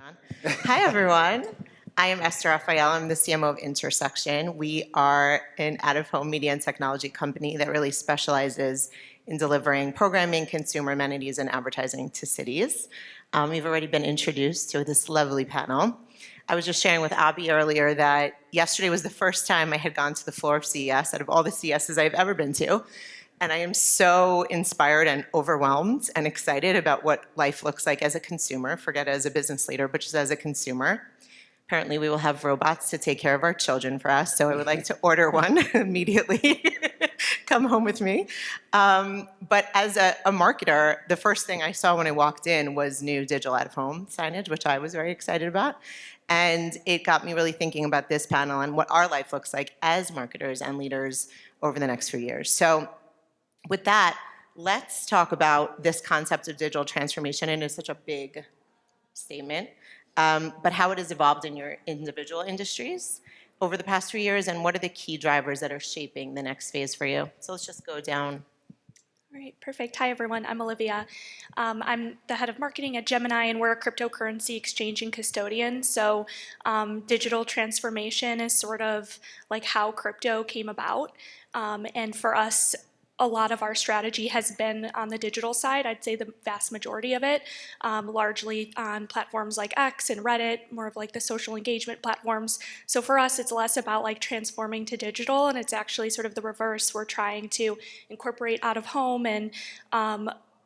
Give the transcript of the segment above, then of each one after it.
On. Hi, everyone. I am Esther Raphael. I'm the CMO of Intersection. We are an out-of-home media and technology company that really specializes in delivering programming, consumer amenities, and advertising to cities. We've already been introduced to this lovely panel. I was just sharing with Abhi earlier that yesterday was the first time I had gone to the floor of CES out of all the CESs I've ever been to. And I am so inspired and overwhelmed and excited about what life looks like as a consumer, forget as a business leader, but just as a consumer. Apparently we will have robots to take care of our children for us, so I would like to order one immediately. Come home with me. But as a marketer, the first thing I saw when I walked in was new digital out-of-home signage, which I was very excited about. And it got me really thinking about this panel and what our life looks like as marketers and leaders over the next few years. So with that, let's talk about this concept of digital transformation. And it's such a big statement, but how it has evolved in your individual industries over the past 3 years, and what are the key drivers that are shaping the next phase for you? So let's just go down. All right, perfect. Hi, everyone. I'm Olivia. I'm the head of marketing at Gemini, and we're a cryptocurrency exchange and custodian. So digital transformation is sort of like how crypto came about. And for us, a lot of our strategy has been on the digital side. I'd say the vast majority of it, largely on platforms like X and Reddit, more of like the social engagement platforms. So for us, it's less about like transforming to digital, and it's actually sort of the reverse. We're trying to incorporate out of home and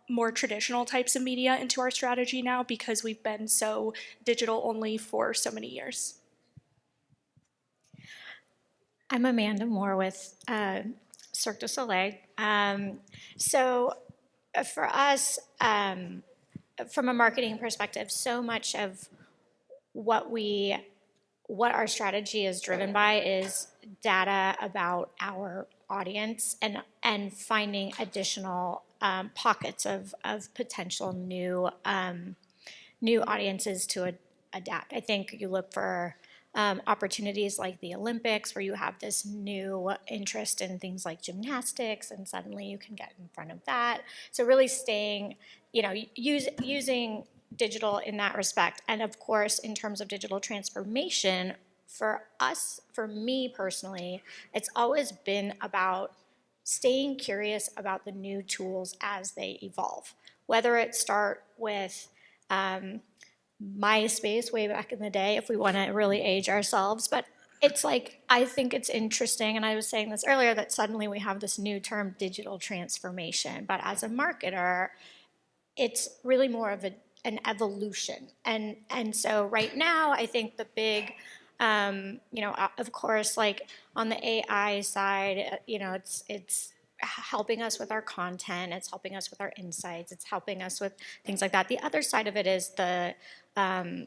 more traditional types of media into our strategy now because we've been so digital only for so many years. I'm Amanda Moore with Cirque du Soleil. So for us, from a marketing perspective, so much of what our strategy is driven by is data about our audience and finding additional pockets of potential new audiences to adapt. I think you look for opportunities like the Olympics, where you have this new interest in things like gymnastics, and suddenly you can get in front of that. So really staying, using digital in that respect. And of course, in terms of digital transformation, for us, for me personally, it's always been about staying curious about the new tools as they evolve. Whether it start with MySpace way back in the day, if we want to really age ourselves, but it's like, I think it's interesting, and I was saying this earlier, that suddenly we have this new term, digital transformation, but as a marketer, it's really more of an evolution, and so right now, I think the big, of course, like on the AI side, it's helping us with our content, it's helping us with our insights, it's helping us with things like that. The other side of it is the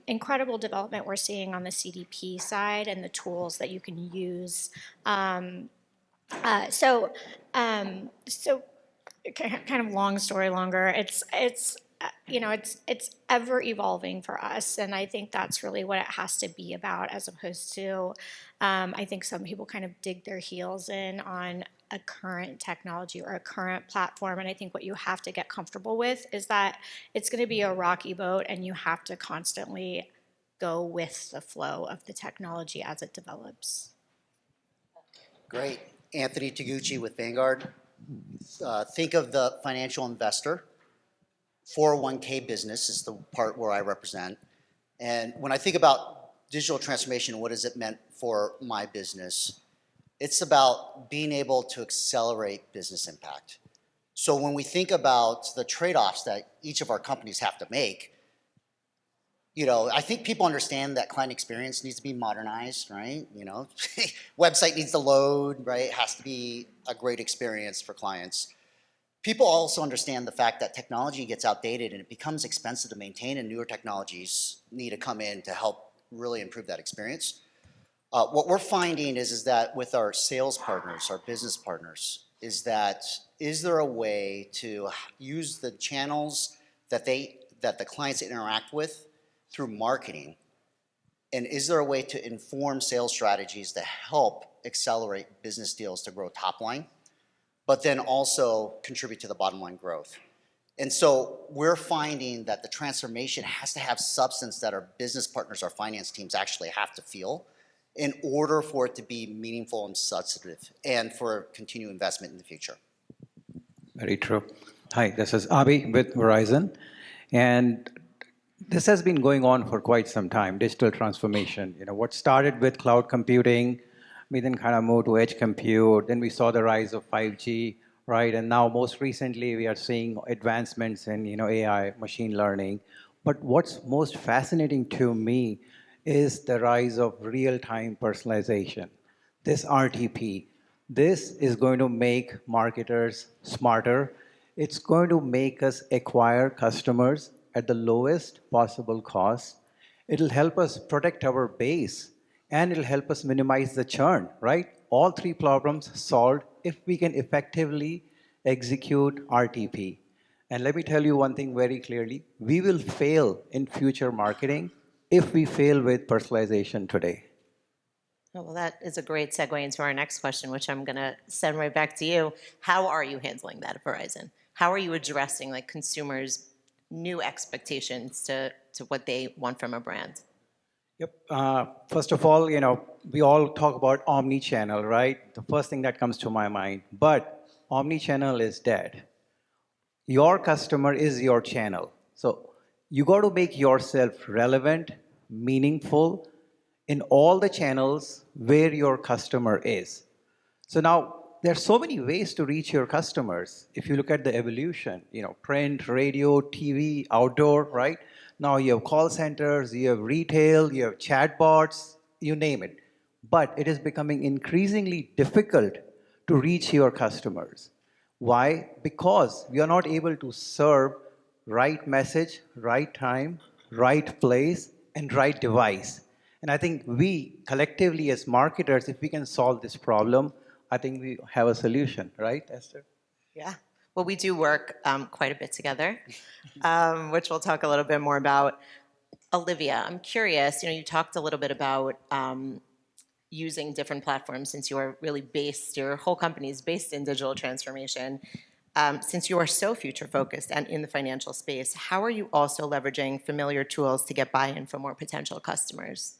incredible development we're seeing on the CDP side and the tools that you can use. So kind of long story longer. It's ever evolving for us, and I think that's really what it has to be about, as opposed to I think some people kind of dig their heels in on a current technology or a current platform, and I think what you have to get comfortable with is that it's going to be a rocky boat, and you have to constantly go with the flow of the technology as it develops. Great. Anthony Toguchi with Vanguard. Think of the financial investor. 401k business is the part where I represent. And when I think about digital transformation, what has it meant for my business? It's about being able to accelerate business impact. So when we think about the trade-offs that each of our companies have to make, I think people understand that client experience needs to be modernized, right? Website needs to load, right? It has to be a great experience for clients. People also understand the fact that technology gets outdated and it becomes expensive to maintain, and newer technologies need to come in to help really improve that experience. What we're finding is that with our sales partners, our business partners, is there a way to use the channels that the clients interact with through marketing, and is there a way to inform sales strategies to help accelerate business deals to grow top line, but then also contribute to the bottom line growth? And so we're finding that the transformation has to have substance that our business partners, our finance teams actually have to feel in order for it to be meaningful and substantive and for continued investment in the future. Very true. Hi, this is Abhi with Verizon. And this has been going on for quite some time, digital transformation. What started with cloud computing, we then kind of moved to edge compute, then we saw the rise of 5G, right? And now most recently we are seeing advancements in AI, machine learning. But what's most fascinating to me is the rise of real-time personalization. This RTP, this is going to make marketers smarter. It's going to make us acquire customers at the lowest possible cost. It'll help us protect our base, and it'll help us minimize the churn, right? All three problems solved if we can effectively execute RTP. And let me tell you one thing very clearly. We will fail in future marketing if we fail with personalization today. Oh, well, that is a great segue into our next question, which I'm going to send right back to you. How are you handling that at Verizon? How are you addressing consumers' new expectations to what they want from a brand? Yep. First of all, we all talk about omni-channel, right? The first thing that comes to my mind. But omni-channel is dead. Your customer is your channel. So you got to make yourself relevant, meaningful in all the channels where your customer is. So now there are so many ways to reach your customers. If you look at the evolution, print, radio, TV, outdoor, right? Now you have call centers, you have retail, you have chatbots, you name it. But it is becoming increasingly difficult to reach your customers. Why? Because we are not able to serve right message, right time, right place, and right device. And I think we collectively as marketers, if we can solve this problem, I think we have a solution, right, Esther? Yeah. Well, we do work quite a bit together, which we'll talk a little bit more about. Olivia, I'm curious, you talked a little bit about using different platforms since you are really based, your whole company is based in digital transformation. Since you are so future-focused and in the financial space, how are you also leveraging familiar tools to get buy-in from more potential customers?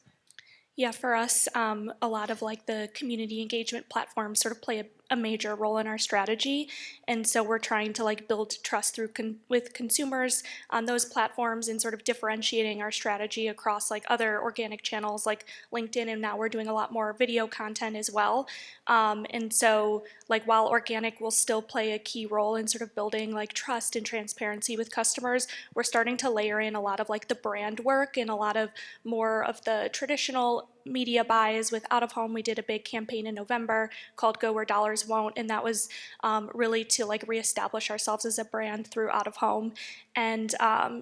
Yeah, for us, a lot of the community engagement platforms sort of play a major role in our strategy, and so we're trying to build trust through with consumers on those platforms and sort of differentiating our strategy across other organic channels like LinkedIn, and now we're doing a lot more video content as well. And so while organic will still play a key role in sort of building trust and transparency with customers, we're starting to layer in a lot of the brand work and a lot of more of the traditional media buys with out of home. We did a big campaign in November called Go Where Dollars Won't, and that was really to reestablish ourselves as a brand through out of home. And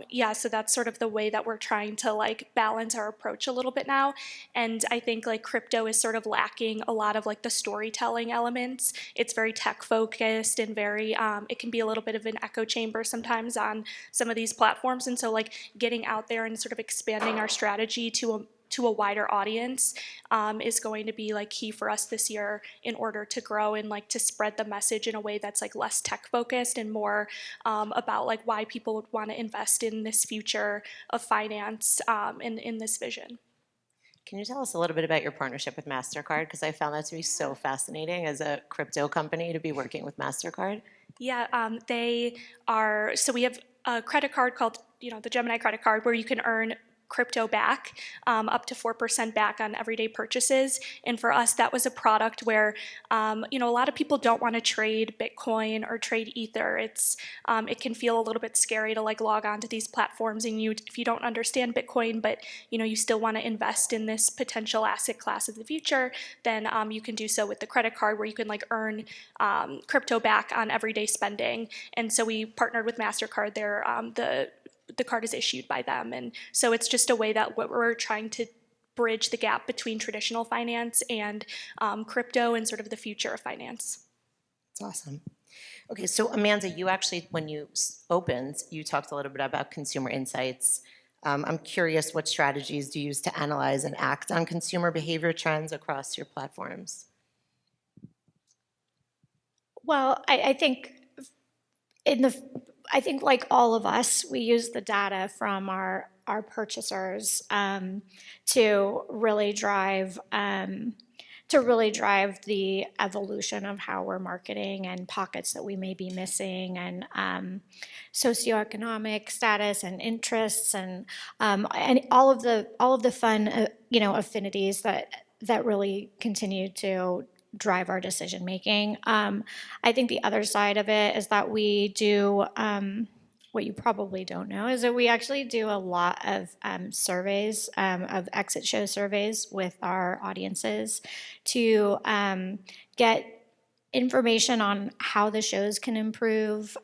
yeah, so that's sort of the way that we're trying to balance our approach a little bit now. And I think crypto is sort of lacking a lot of the storytelling elements. It's very tech focused and very it can be a little bit of an echo chamber sometimes on some of these platforms. And so getting out there and sort of expanding our strategy to a wider audience is going to be key for us this year in order to grow and to spread the message in a way that's less tech focused and more about why people would want to invest in this future of finance in this vision. Can you tell us a little bit about your partnership with MasterCard? Because I found that to be so fascinating as a crypto company to be working with MasterCard. Yeah, they are, so we have a credit card called the Gemini credit card where you can earn crypto back, up to 4% back on everyday purchases. And for us, that was a product where, a lot of people don't want to trade Bitcoin or trade Ether. It can feel a little bit scary to log on to these platforms and if you don't understand Bitcoin, but you still want to invest in this potential asset class of the future, then you can do so with the credit card where you can earn crypto back on everyday spending. And so we partnered with MasterCard there. The card is issued by them. And so it's just a way that we're trying to bridge the gap between traditional finance and crypto and sort of the future of finance. That's awesome. Okay, so Amanda, you actually, when you opened, you talked a little bit about consumer insights. I'm curious what strategies do you use to analyze and act on consumer behavior trends across your platforms? Well, I think I think like all of us, we use the data from our purchasers to really drive the evolution of how we're marketing and pockets that we may be missing, and socioeconomic status and interests, and all of the fun affinities that really continue to drive our decision making. I think the other side of it is that we do. What you probably don't know is that we actually do a lot of surveys, of exit show surveys with our audiences to get information on how the shows can improve,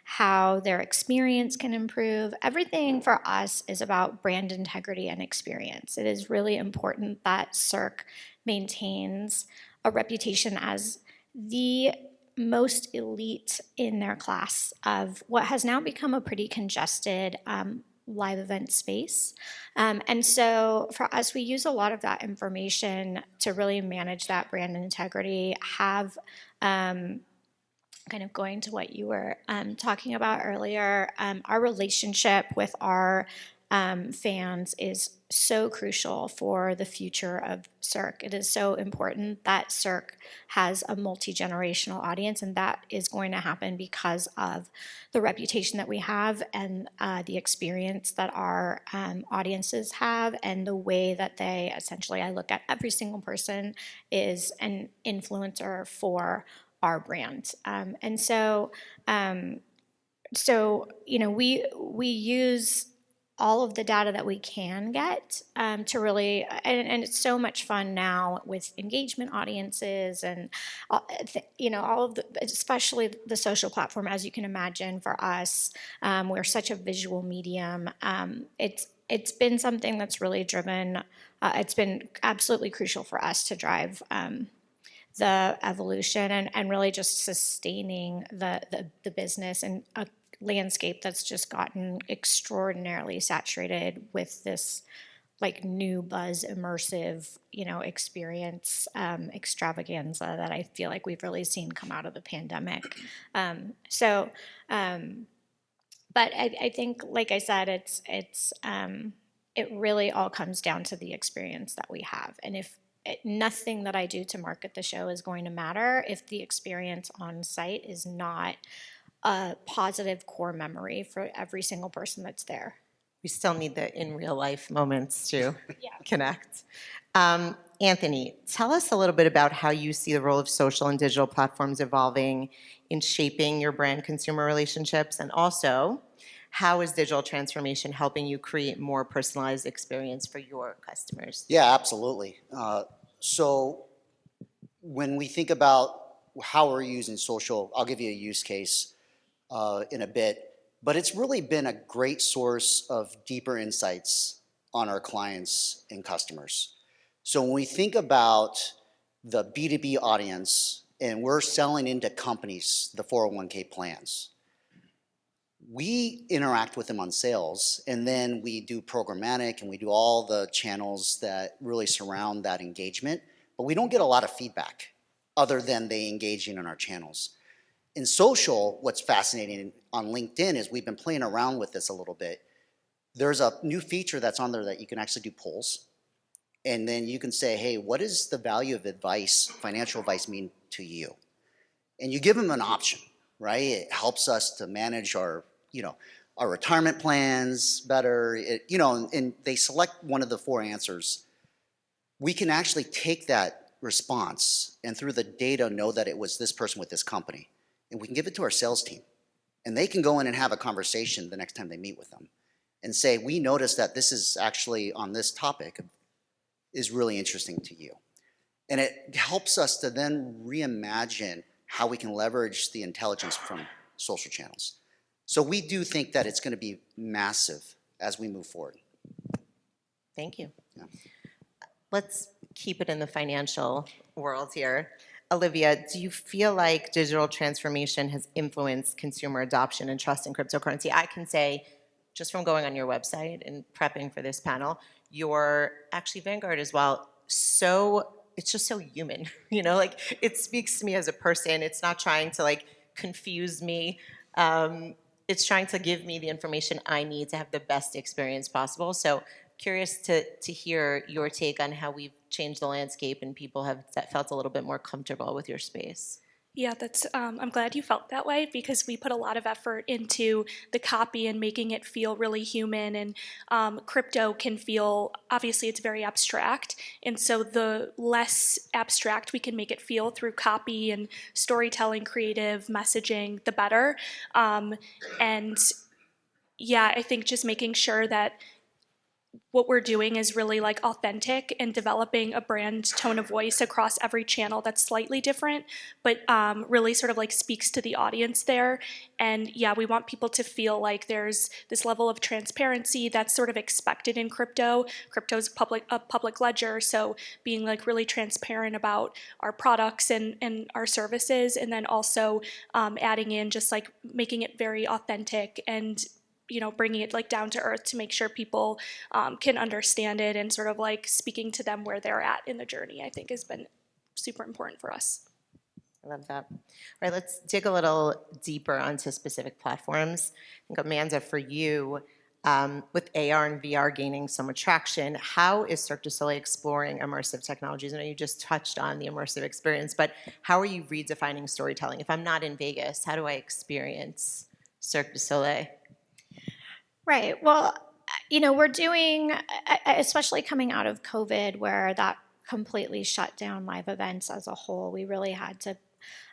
how their experience can improve. Everything for us is about brand integrity and experience. It is really important that Cirque maintains a reputation as the most elite in their class of what has now become a pretty congested live event space. And so for us, we use a lot of that information to really manage that brand integrity, have kind of going to what you were talking about earlier, our relationship with our fans is so crucial for the future of Cirque. It is so important that Cirque has a multi-generational audience, and that is going to happen because of the reputation that we have and the experience that our audiences have, and the way that they essentially, I look at every single person is an influencer for our brand. And so we use all of the data that we can get to really, and it's so much fun now with engagement audiences and all of the, especially the social platform, as you can imagine. For us, we're such a visual medium. It's been something that's really driven. It's been absolutely crucial for us to drive the evolution and really just sustaining the business and a landscape that's just gotten extraordinarily saturated with this like new buzz immersive experience extravaganza that I feel like we've really seen come out of the pandemic. But I think, like I said, it really all comes down to the experience that we have. And if nothing that I do to market the show is going to matter if the experience on site is not a positive core memory for every single person that's there. We still need the in real life moments to connect. Anthony, tell us a little bit about how you see the role of social and digital platforms evolving in shaping your brand consumer relationships, and also how is digital transformation helping you create more personalized experience for your customers? Yeah, absolutely. So when we think about how we're using social, I'll give you a use case in a bit, but it's really been a great source of deeper insights on our clients and customers. So when we think about the B2B audience and we're selling into companies, the 401k plans, we interact with them on sales, and then we do programmatic and we do all the channels that really surround that engagement, but we don't get a lot of feedback other than they engaging in our channels. In social, what's fascinating on LinkedIn is we've been playing around with this a little bit. There's a new feature that's on there that you can actually do polls, and then you can say, hey, what does the value of advice, financial advice, mean to you? And you give them an option, right? It helps us to manage our retirement plans better, and they select one of the 4 answers. We can actually take that response and through the data know that it was this person with this company, and we can give it to our sales team, and they can go in and have a conversation the next time they meet with them and say, we noticed that this is actually on this topic is really interesting to you. And it helps us to then reimagine how we can leverage the intelligence from social channels. So we do think that it's going to be massive as we move forward. Thank you. Yeah. Let's keep it in the financial world here. Olivia, do you feel like digital transformation has influenced consumer adoption and trust in cryptocurrency? I can say, just from going on your website and prepping for this panel, you're actually Vanguard as well. So it's just so human, it speaks to me as a person. It's not trying to confuse me. it's trying to give me the information I need to have the best experience possible. So curious to hear your take on how we've changed the landscape and people have felt a little bit more comfortable with your space. Yeah, I'm glad you felt that way because we put a lot of effort into the copy and making it feel really human. And crypto can feel, obviously, it's very abstract. And so the less abstract we can make it feel through copy and storytelling, creative messaging, the better. And yeah, I think just making sure that what we're doing is really like authentic and developing a brand tone of voice across every channel that's slightly different, but really sort of like speaks to the audience there. And yeah, we want people to feel like there's this level of transparency that's sort of expected in crypto. Crypto's a public ledger, so being like really transparent about our products and our services, and then also adding in just like making it very authentic and bringing it like down to earth to make sure people can understand it and sort of like speaking to them where they're at in the journey, I think has been super important for us. I love that. All right, let's dig a little deeper onto specific platforms. I think, Amanda, for you, with AR and VR gaining so much traction, how is Cirque du Soleil exploring immersive technologies? I know you just touched on the immersive experience, but how are you redefining storytelling? If I'm not in Vegas, how do I experience Cirque du Soleil? Right. Well, we're doing, especially coming out of COVID, where that completely shut down live events as a whole, we really had to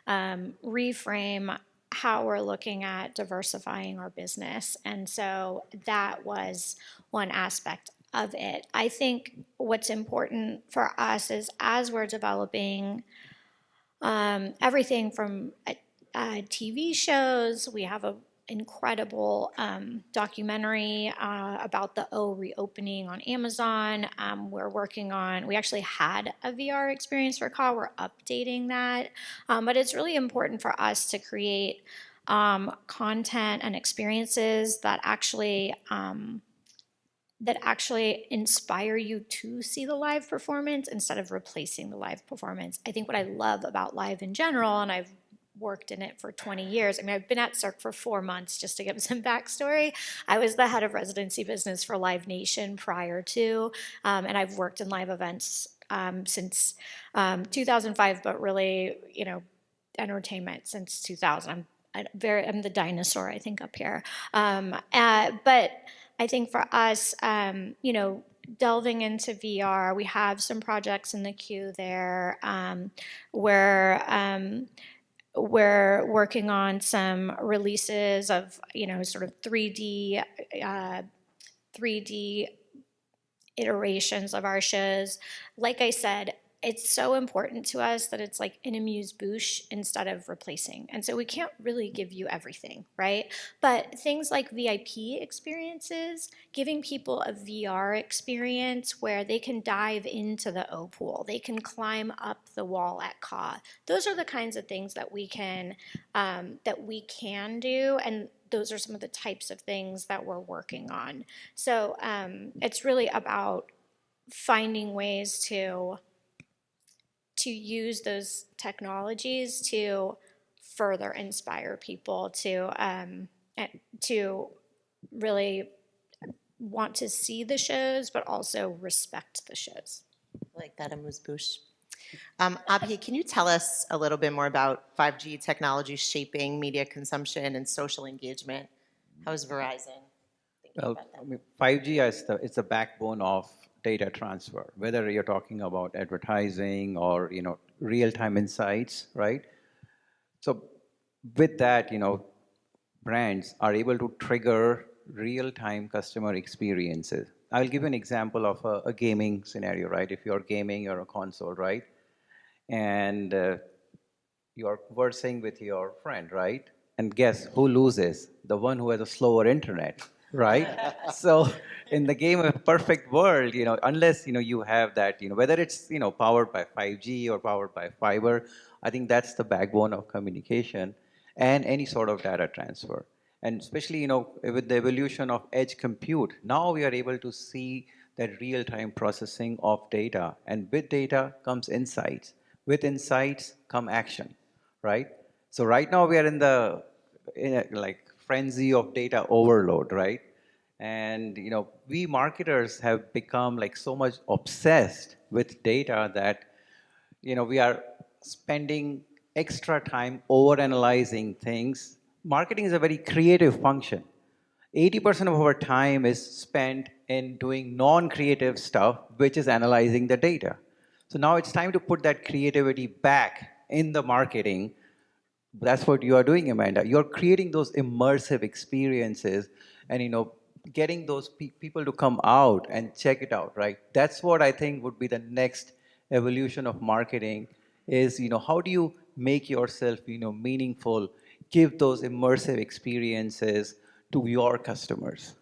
reframe how we're looking at diversifying our business. And so that was one aspect of it. I think what's important for us is as we're developing everything from TV shows, we have a incredible documentary about the reopening on Amazon. We actually had a VR experience for CAW. We're updating that. But it's really important for us to create content and experiences that actually inspire you to see the live performance instead of replacing the live performance. I think what I love about live in general, and I've worked in it for 20 years. I mean, I've been at Cirque for 4 months, just to give some backstory. I was the head of residency business for Live Nation prior to, and I've worked in live events since 2005, but really, entertainment since 2000. I'm the dinosaur, I think, up here. But I think for us, delving into VR, we have some projects in the queue there where we're working on some releases of, sort of 3D iterations of our shows. Like I said, it's so important to us that it's like an amuse-bouche instead of replacing. And so we can't really give you everything, right? But things like VIP experiences, giving people a VR experience where they can dive into the O pool, they can climb up the wall at CAW. Those are the kinds of things that we can do, and those are some of the types of things that we're working on. So it's really about finding ways to use those technologies to further inspire people to really want to see the shows, but also respect the shows. I like that, amuse-bouche. Abhi, can you tell us a little bit more about 5G technology shaping media consumption and social engagement? How is Verizon thinking about that? 5G it's the backbone of data transfer, whether you're talking about advertising or real-time insights, right? So with that, brands are able to trigger real-time customer experiences. I'll give you an example of a gaming scenario, right? If you're gaming, you're a console, right? And you're conversing with your friend, right? And guess who loses? The one who has a slower internet, right? So in the game of perfect world, unless you have that, whether it's powered by 5G or powered by fiber, I think that's the backbone of communication and any sort of data transfer. And especially with the evolution of edge compute, now we are able to see that real-time processing of data, and with data comes insights. With insights come action, right? So right now we are in a frenzy of data overload, right? And we marketers have become like so much obsessed with data that we are spending extra time over analyzing things. Marketing is a very creative function. 80% of our time is spent in doing non-creative stuff, which is analyzing the data. So now it's time to put that creativity back in the marketing. That's what you are doing, Amanda. You're creating those immersive experiences and getting those people to come out and check it out, right? That's what I think would be the next evolution of marketing is, how do you make yourself, meaningful, give those immersive experiences to your customers.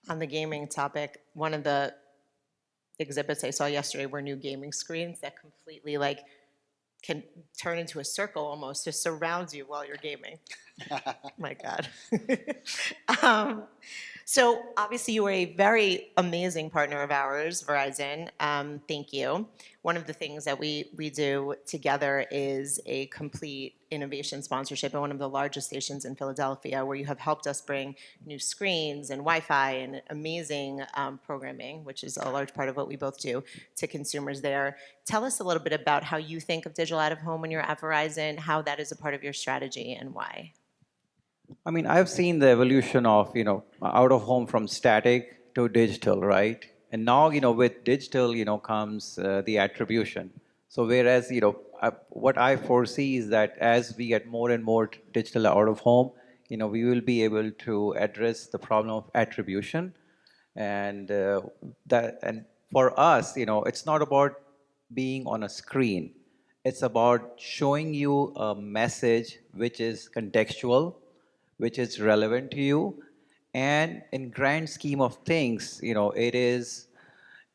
On the gaming topic, one of the exhibits I saw yesterday were new gaming screens that completely can turn into a circle almost to surround you while you're gaming. My God. So obviously you are a very amazing partner of ours, Verizon. Thank you. One of the things that we do together is a complete innovation sponsorship at one of the largest stations in Philadelphia, where you have helped us bring new screens and Wi-Fi and amazing programming, which is a large part of what we both do, to consumers there. Tell us a little bit about how you think of digital out of home when you're at Verizon, how that is a part of your strategy, and why. I mean, I've seen the evolution of, out of home from static to digital, right? And now, with digital, comes the attribution. So whereas, what I foresee is that as we get more and more digital out of home, we will be able to address the problem of attribution. And and for us, it's not about being on a screen. It's about showing you a message which is contextual, which is relevant to you, and in grand scheme of things, it is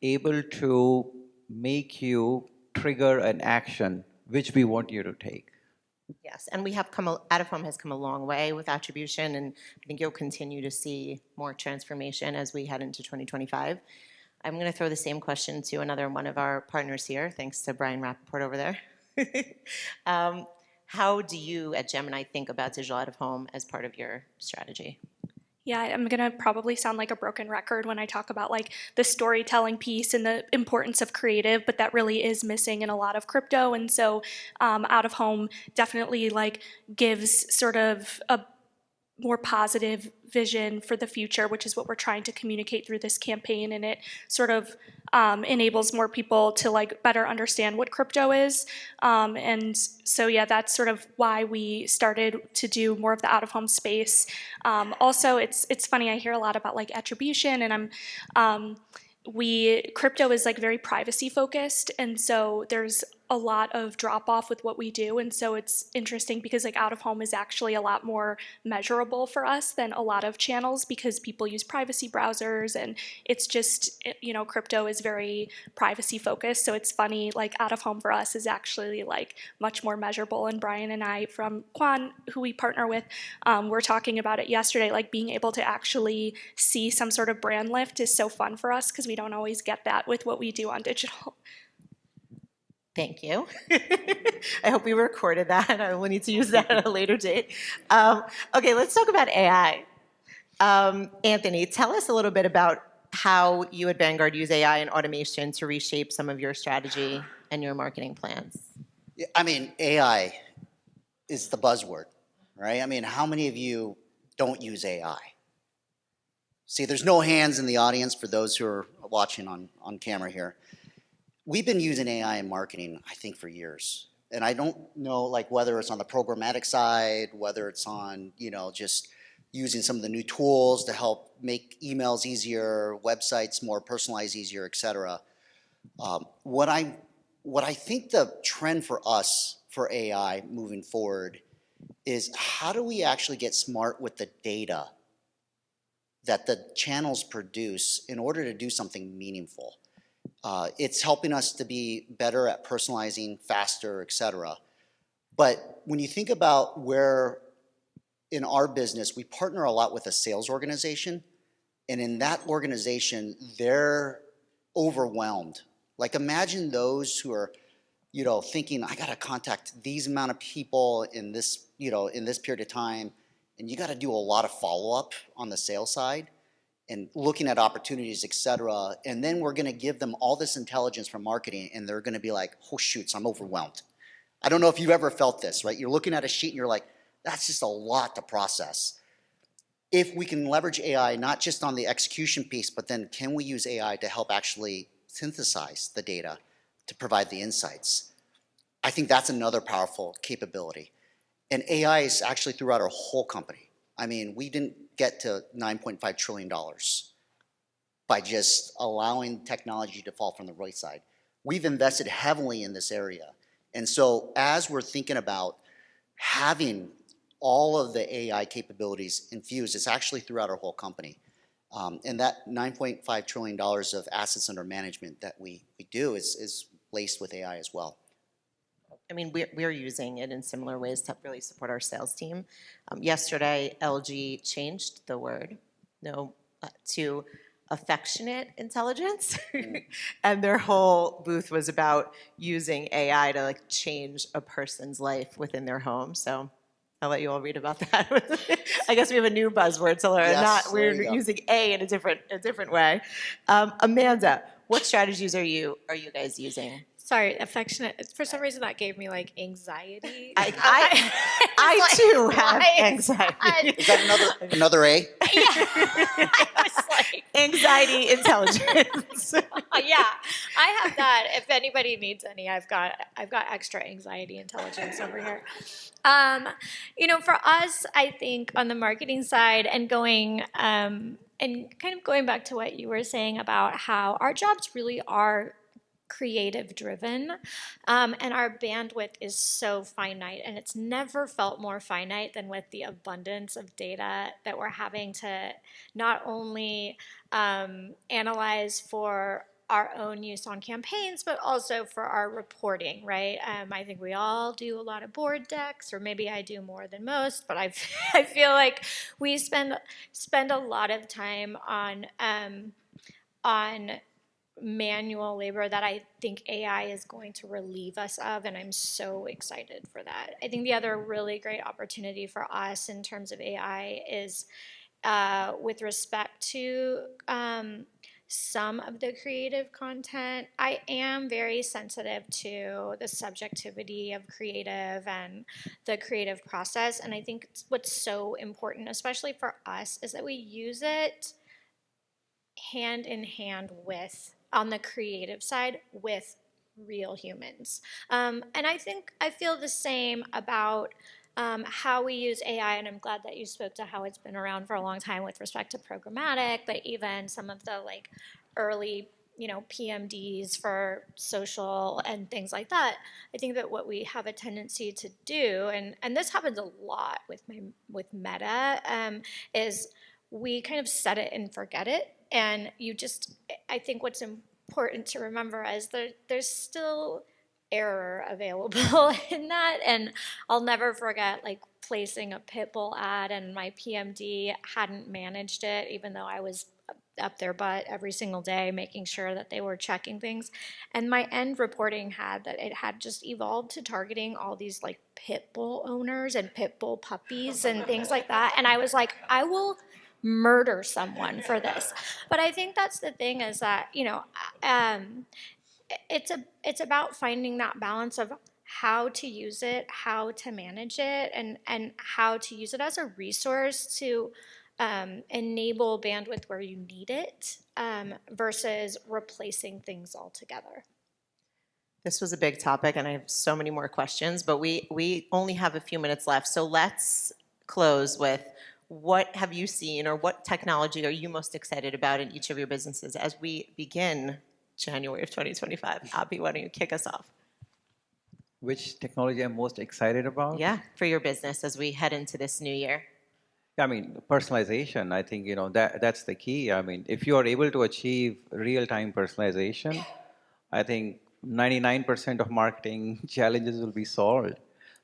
able to make you trigger an action which we want you to take. Yes, and we have out of home has come a long way with attribution, and I think you'll continue to see more transformation as we head into 2025. I'm going to throw the same question to another one of our partners here, thanks to Brian Rappaport over there. How do you at Gemini think about digital out of home as part of your strategy? Yeah, I'm gonna probably sound like a broken record when I talk about the storytelling piece and the importance of creative, but that really is missing in a lot of crypto. And so out of home definitely gives sort of a more positive vision for the future, which is what we're trying to communicate through this campaign. And it sort of enables more people to better understand what crypto is. And so, yeah, that's sort of why we started to do more of the out-of-home space. Also, it's funny, I hear a lot about attribution, and crypto is very privacy focused, and so there's a lot of drop off with what we do. And so it's interesting because out of home is actually a lot more measurable for us than a lot of channels, because people use privacy browsers, and it's just, crypto is very privacy focused. So it's funny, out of home for us is actually much more measurable. And Brian and I from Quan, who we partner with, were talking about it yesterday, being able to actually see some sort of brand lift is so fun for us, because we don't always get that with what we do on digital. Thank you. I hope we recorded that. I will need to use that at a later date. Okay, let's talk about AI. Anthony, tell us a little bit about how you at Vanguard use AI and automation to reshape some of your strategy and your marketing plans. Yeah, I mean, AI is the buzzword, right? I mean, how many of you don't use AI? See, there's no hands in the audience for those who are watching on camera here. We've been using AI in marketing, I think, for years. And I don't know whether it's on the programmatic side, whether it's on, just using some of the new tools to help make emails easier, websites more personalized, easier, et cetera. What I think the trend for us for AI moving forward is, how do we actually get smart with the data that the channels produce in order to do something meaningful? It's helping us to be better at personalizing, faster, et cetera. But when you think about where in our business, we partner a lot with a sales organization, and in that organization, they're overwhelmed. Imagine those who are, thinking, I gotta contact these amount of people in this, in this period of time, and you got to do a lot of follow-up on the sales side and looking at opportunities, et cetera. And then we're going to give them all this intelligence from marketing, and they're going to be like, oh, shoots, I'm overwhelmed. I don't know if you've ever felt this, right? You're looking at a sheet and you're like, that's just a lot to process. If we can leverage AI, not just on the execution piece, but then can we use AI to help actually synthesize the data to provide the insights? I think that's another powerful capability. And AI is actually throughout our whole company. I mean, we didn't get to $9.5 trillion by just allowing technology to fall from the right side. We've invested heavily in this area. And so as we're thinking about having all of the AI capabilities infused, it's actually throughout our whole company. And that $9.5 trillion of assets under management that we do is laced with AI as well. I mean, we're using it in similar ways to really support our sales team. Yesterday, LG changed the word to affectionate intelligence. And their whole booth was about using AI to like change a person's life within their home. So I'll let you all read about that. I guess we have a new buzzword to learn. Yes, We're using A in a different way. Amanda, what strategies are you guys using? Sorry, affectionate. For some reason, that gave me like anxiety. I too have anxiety. Is that another A? Yeah. I was like, Anxiety intelligence. yeah, I have that. If anybody needs any, I've got extra anxiety intelligence over here. For us, I think on the marketing side and going and kind of going back to what you were saying about how our jobs really are creative driven, and our bandwidth is so finite, and it's never felt more finite than with the abundance of data that we're having to not only analyze for our own use on campaigns, but also for our reporting, right? I think we all do a lot of board decks, or maybe I do more than most, but I feel like we spend a lot of time on manual labor that I think AI is going to relieve us of, and I'm so excited for that. I think the other really great opportunity for us in terms of AI is with respect to some of the creative content. I am very sensitive to the subjectivity of creative and the creative process, and I think what's so important, especially for us, is that we use it hand in hand with, on the creative side, with real humans. And I think I feel the same about how we use AI, and I'm glad that you spoke to how it's been around for a long time with respect to programmatic, but even some of the like early PMDs for social and things like that. I think that what we have a tendency to do, and this happens a lot with Meta, is we kind of set it and forget it. And I think what's important to remember is there's still error available in that. And I'll never forget like placing a Pitbull ad, and my PMD hadn't managed it, even though I was up their butt every single day making sure that they were checking things. And my end reporting had that it had just evolved to targeting all these like Pitbull owners and Pitbull puppies and things like that. And I was like, I will murder someone for this. But I think that's the thing, is that it's about finding that balance of how to use it, how to manage it, and how to use it as a resource to enable bandwidth where you need it, versus replacing things altogether. This was a big topic, and I have so many more questions, but we only have a few minutes left. So let's close with, what have you seen, or what technology are you most excited about in each of your businesses as we begin January of 2025? Abhi, why don't you kick us off? Which technology I'm most excited about? Yeah, for your business as we head into this new year. I mean, personalization, I think, that's the key. I mean, if you are able to achieve real-time personalization, I think 99% of marketing challenges will be solved,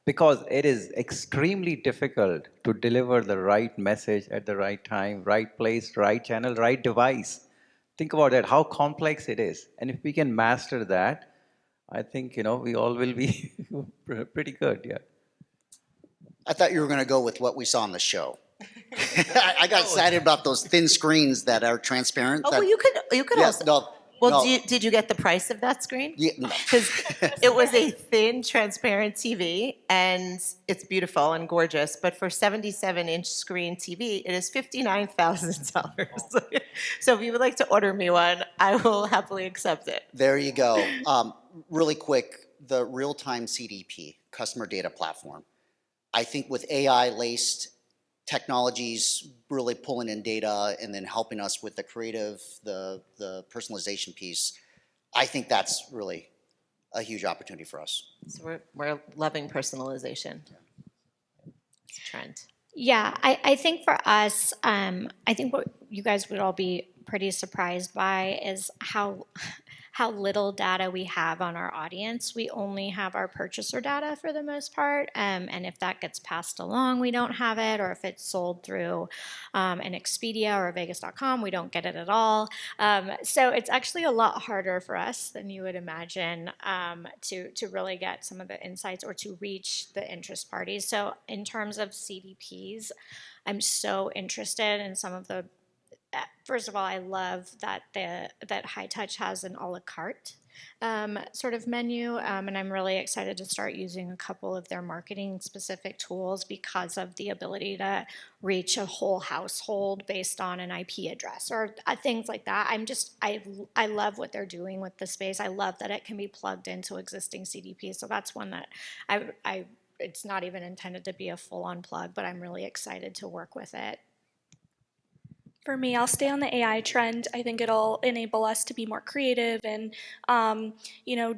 because it is extremely difficult to deliver the right message at the right time, right place, right channel, right device. Think about that, how complex it is. And if we can master that, I think, we all will be pretty good, yeah. I thought you were going to go with what we saw on the show. I got excited about those thin screens that are transparent. Oh, that- well, you could Yeah, also. no, Well, no. did you get the price of that screen? Yeah, no. Because it was a thin, transparent TV, and it's beautiful and gorgeous. But for 77-inch screen TV, it is $59,000. So if you would like to order me one, I will happily accept it. There you go. Really quick, the real-time CDP, customer data platform. I think with AI-laced technologies really pulling in data and then helping us with the creative, the personalization piece, I think that's really a huge opportunity for us. So we're loving personalization. It's a trend. Yeah, I think for us, I think what you guys would all be pretty surprised by is how little data we have on our audience. We only have our purchaser data for the most part, and if that gets passed along, we don't have it, or if it's sold through an Expedia or Vegas.com, we don't get it at all. So it's actually a lot harder for us than you would imagine to really get some of the insights or to reach the interest parties. So in terms of CDPs, I'm so interested in some of the. First of all, I love that that High Touch has an a la carte sort of menu, and I'm really excited to start using a couple of their marketing specific tools because of the ability to reach a whole household based on an IP address or things like that. I love what they're doing with the space. I love that it can be plugged into existing CDPs. So that's one that it's not even intended to be a full-on plug, but I'm really excited to work with it. For me, I'll stay on the AI trend. I think it'll enable us to be more creative and,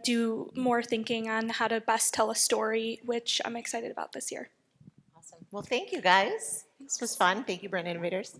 do more thinking on how to best tell a story, which I'm excited about this year. Awesome. Well, thank you, guys. This was fun. Thank you, Brand Innovators.